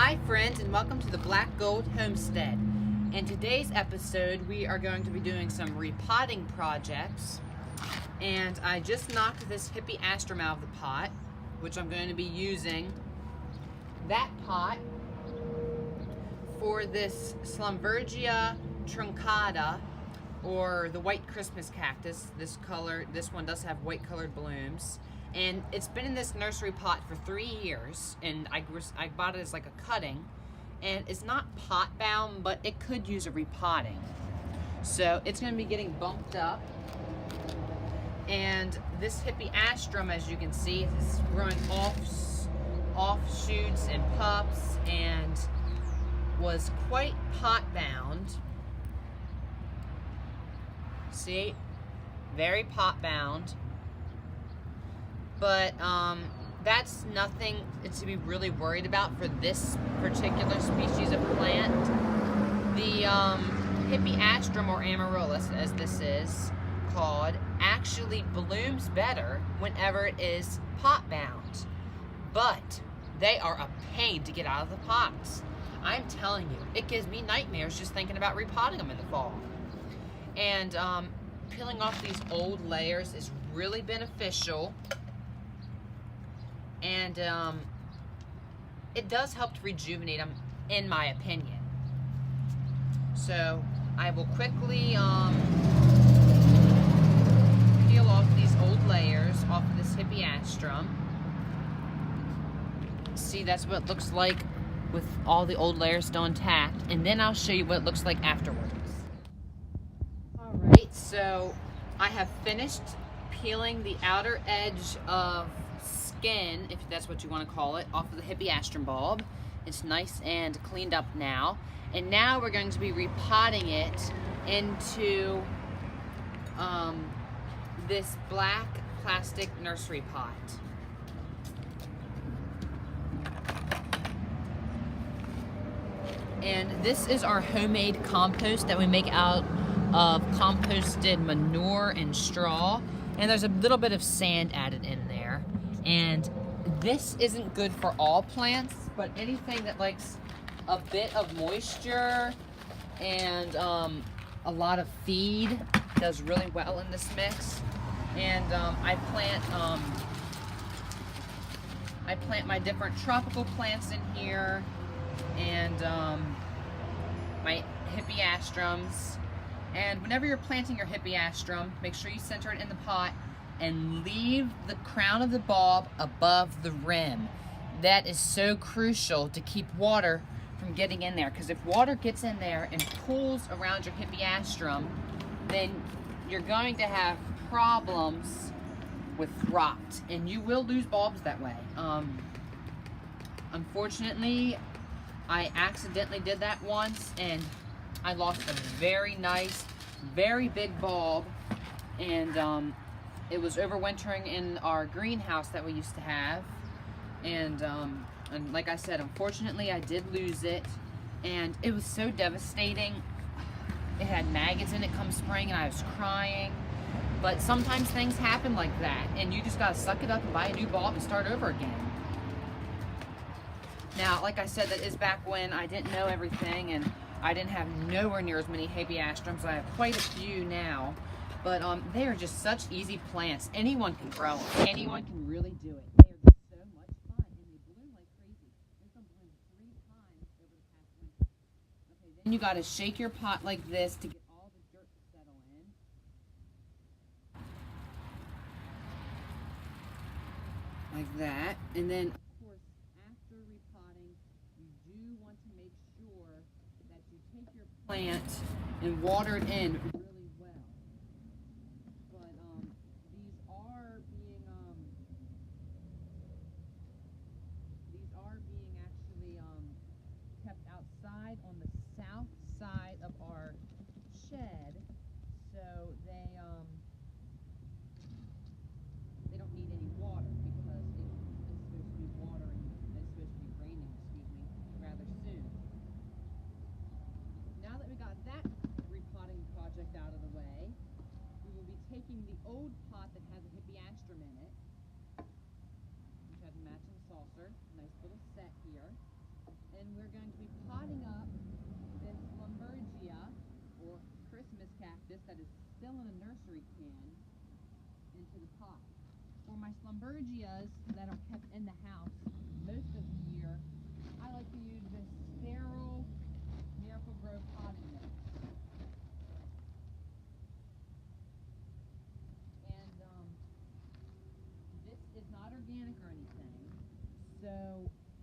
Hi friends, and welcome to the Black Gold Homestead. In today's episode we are going to be doing some repotting projects, and I just knocked this hippie astrum out of the pot, which I'm going to be using that pot for this Schlumbergia truncata, or the white Christmas cactus. This one does have white colored blooms, and it's been in this nursery pot for 3 years, and I bought it as like a cutting, and it's not pot bound, but it could use a repotting. So it's going to be getting bumped up, and this hippie astrum, as you can see, is growing offshoots and pups, and was quite pot bound. See, very pot bound, but that's nothing to be really worried about for this particular species of plant. The hippie astrum, or amaryllis as this is called, actually blooms better whenever it is pot bound, but they are a pain to get out of the pots. I'm telling you, it gives me nightmares just thinking about repotting them in the fall. And peeling off these old layers is really beneficial, and it does help to rejuvenate them, in my opinion. So I will quickly peel off these old layers off of this hippie astrum. See, that's what it looks like with all the old layers still intact, and then I'll show you what it looks like afterwards. Alright, so I have finished peeling the outer edge of skin, if that's what you want to call it, off of the hippie astrum bulb. It's nice and cleaned up now, and now we're going to be repotting it into this black plastic nursery pot. And this is our homemade compost that we make out of composted manure and straw, and there's a little bit of sand added in there. And this isn't good for all plants, but anything that likes a bit of moisture and a lot of feed does really well in this mix. And I plant my different tropical plants in here, and my hippie astrums. And whenever you're planting your hippie astrum, make sure you center it in the pot and leave the crown of the bulb above the rim. That is so crucial to keep water from getting in there, because if water gets in there and pools around your hippie astrum, then you're going to have problems with rot, and you will lose bulbs that way. Unfortunately, I accidentally did that once, and I lost a very nice, very big bulb, and it was overwintering in our greenhouse that we used to have, and like I said, unfortunately I did lose it, and it was so devastating. It had maggots in it come spring, and I was crying. But sometimes things happen like that, and you just gotta suck it up and buy a new bulb and start over again. Now, like I said, that is back when I didn't know everything, and I didn't have nowhere near as many hippie astrums. I have quite a few now, but they are just such easy plants. Anyone can grow them. Anyone can really do it. They are just so much fun, and they bloom like crazy. This one bloomed 3 times over the past winter. Okay, then you got to shake your pot like this to get all the dirt to settle in. Like that, and then plant and water it in really well. But these are being actually kept outside on the south side of our shed, so they don't need any water, because it's supposed to be watering. It's supposed to be raining, rather soon. Now that we got that repotting project out and we're going to be potting up this Lumbergia, or Christmas cactus, that is still in a nursery can, into the pot. For my Lumbergias that are kept in the house most of the year, I like to use this sterile Miracle Grow potting mix. And this is not organic or anything, so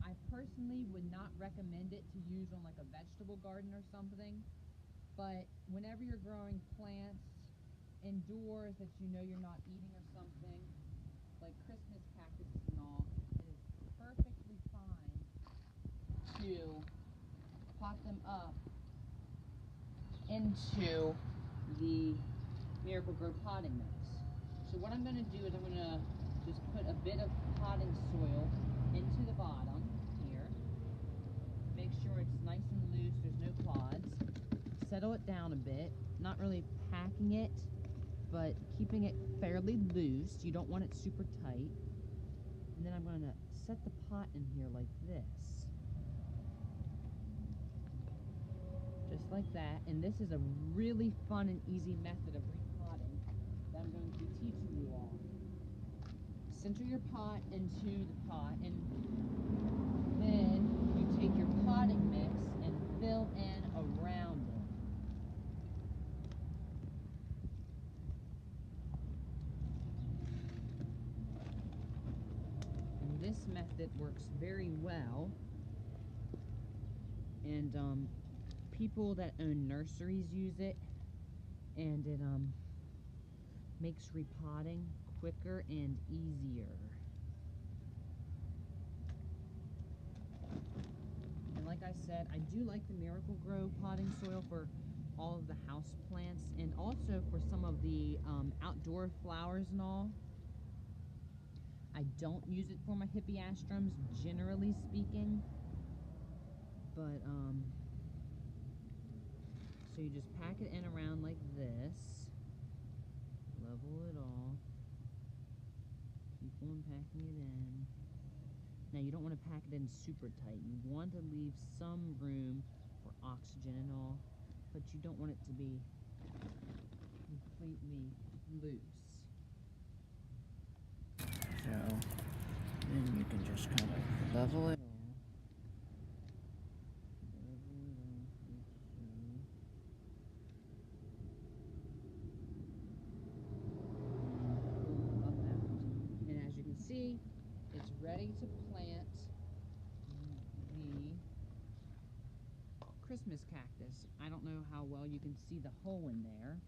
I personally would not recommend it to use on like a vegetable garden or something. But whenever you're growing plants indoors that you know you're not eating or something, like Christmas cactus and all, it is perfectly fine to pot them up into the Miracle Grow potting mix. So what I'm going to do is I'm going to just put a bit of potting soil into the bottom here. Make sure it's nice and loose, there's no clods. Settle it down a bit, not really packing it, but keeping it fairly loose. You don't want it super tight. And then I'm going to set the pot in here like this. Just like that. And this is a really fun and easy method of repotting that I'm going to be teaching you all. Center your pot into the pot, and then you take your potting mix and fill in around it. This method works very well, and people that own nurseries use it, and it makes repotting quicker and easier. And like I said, I do like the Miracle Grow potting soil for all of the house plants, and also for some of the outdoor flowers and all. I don't use it for my hippeastrums, generally speaking, but so you just pack it in around like this, level it all, keep on packing it in. Now you don't want to pack it in super tight. You want to leave some room for oxygen and all, but you don't want it to be completely loose. So then you can just kind of level it all. And as you can see, it's ready to plant the Christmas cactus. I don't know how well you can see the hole in there,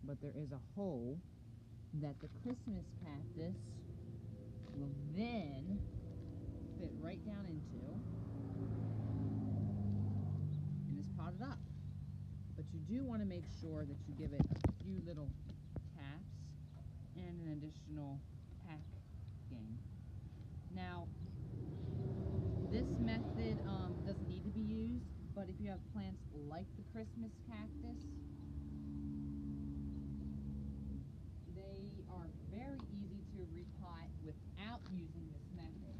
but there is a hole that the Christmas cactus will then fit right down into and is potted up. But you do want to make sure that you give it a few little taps and an additional packing. Now, this method doesn't need to be used, but if you have plants like the Christmas cactus, they are very easy to repot without using this method.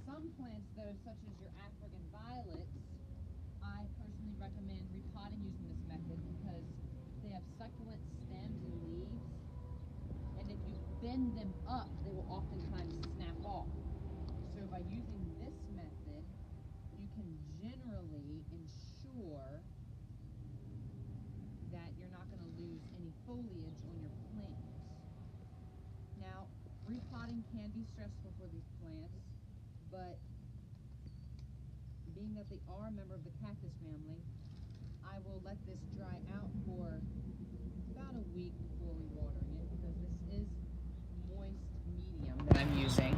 Some plants, though, such as your African violets, I personally recommend repotting using this method because they have succulent stems and leaves, and if you bend them up, they will oftentimes snap off. So by using this method, you can generally ensure that you're not going to lose any foliage on your plants. Now, repotting can be stressful for these plants, but being that they are a member of the cactus family, I will let this dry out for about a week before rewatering it, because this is moist medium that I'm using.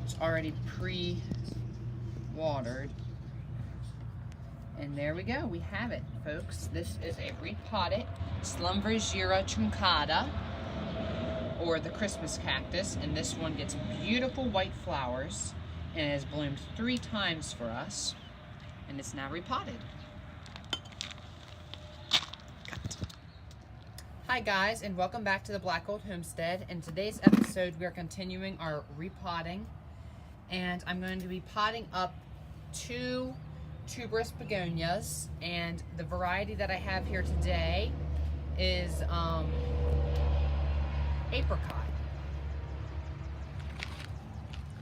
It's already pre-watered. And there we go, we have it, folks. This is a repotted Lumbergia truncata, or the Christmas cactus, and this one gets beautiful white flowers and it has bloomed 3 times for us, and it's now repotted. Cut. Hi guys, and welcome back to the Black Gold Homestead. In today's episode, we are continuing our repotting And I'm going to be potting up 2 tuberous begonias, and the variety that I have here today is apricot.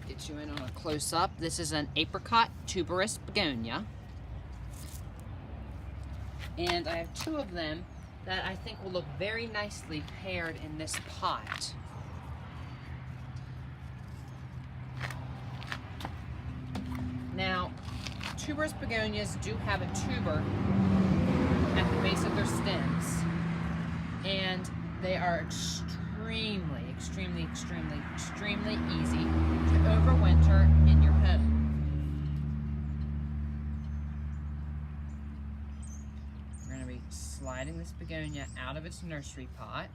Get you in on a close-up. This is an apricot tuberous begonia. And I have 2 of them that I think will look very nicely paired in this pot. Now, tuberous begonias do have a tuber at the base of their stems, and they are extremely easy to overwinter in your home. We're going to be sliding this begonia out of its nursery pot.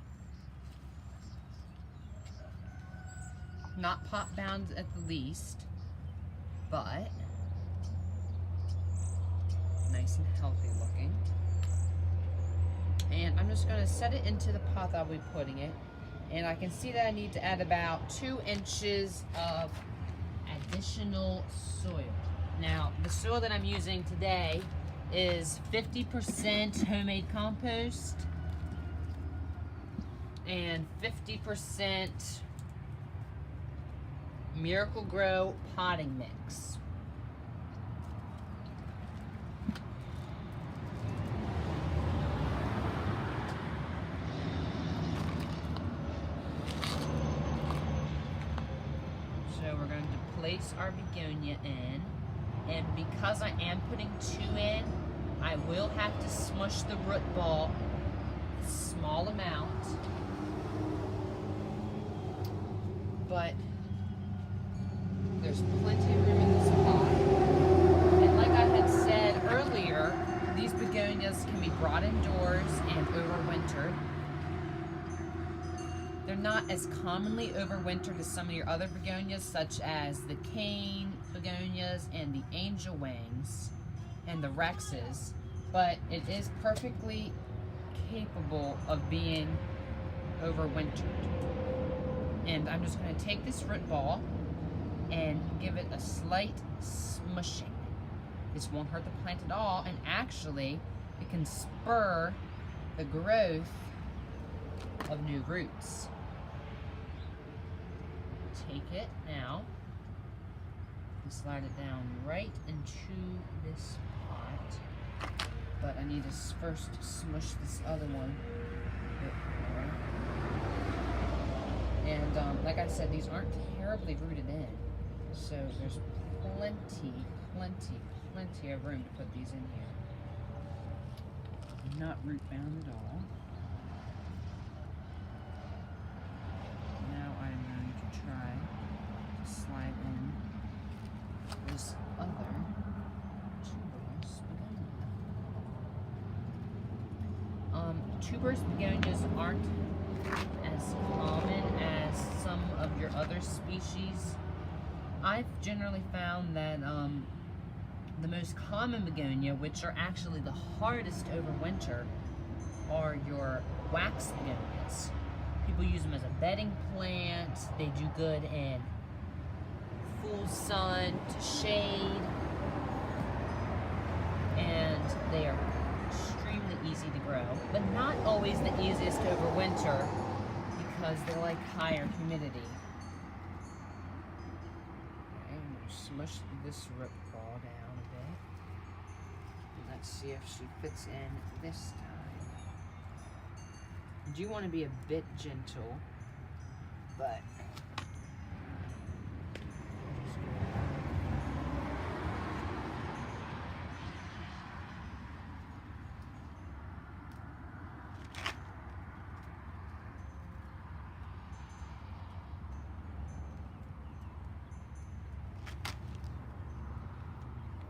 Not pot bound at the least, but nice and healthy looking. And I'm just going to set it into the pot that I'll be putting it. And I can see that I need to add about 2 inches of additional soil. Now, the soil that I'm using today is 50% homemade compost and 50% Miracle Grow potting mix. So we're going to place our begonia in, and because I am putting 2 in, I will have to smush the root ball a small amount, but there's plenty of room in this pot. And like I had said earlier, these begonias can be brought indoors and overwintered. They're not as commonly overwintered as some of your other begonias, such as the cane begonias and the angel wings and the rexes, but it is perfectly capable of being overwintered. And I'm just going to take this root ball and give it a slight smushing. This won't hurt the plant at all, and actually it can spur the growth of new roots. Take it now and slide it down right into this pot, but I need to first smush this other one a bit more. And like I said, these aren't terribly rooted in, so there's plenty of room to put these in here. Not root bound at all. Now I'm going to try to slide in this other tuberous begonia. Tuberous begonias aren't as common as some of your other species. I've generally found that the most common begonia, which are actually the hardest to overwinter, are your wax begonias. People use them as a bedding plant. They do good in full sun to shade, and they are extremely easy to grow, but not always the easiest to overwinter because they like higher humidity. Okay, I'm going to smush this root ball down a bit. And let's see if she fits in this time. You do want to be a bit gentle, but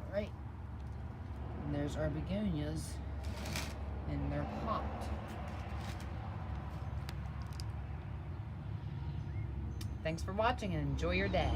all right. And there's our begonias in their pot. Thanks for watching and enjoy your day.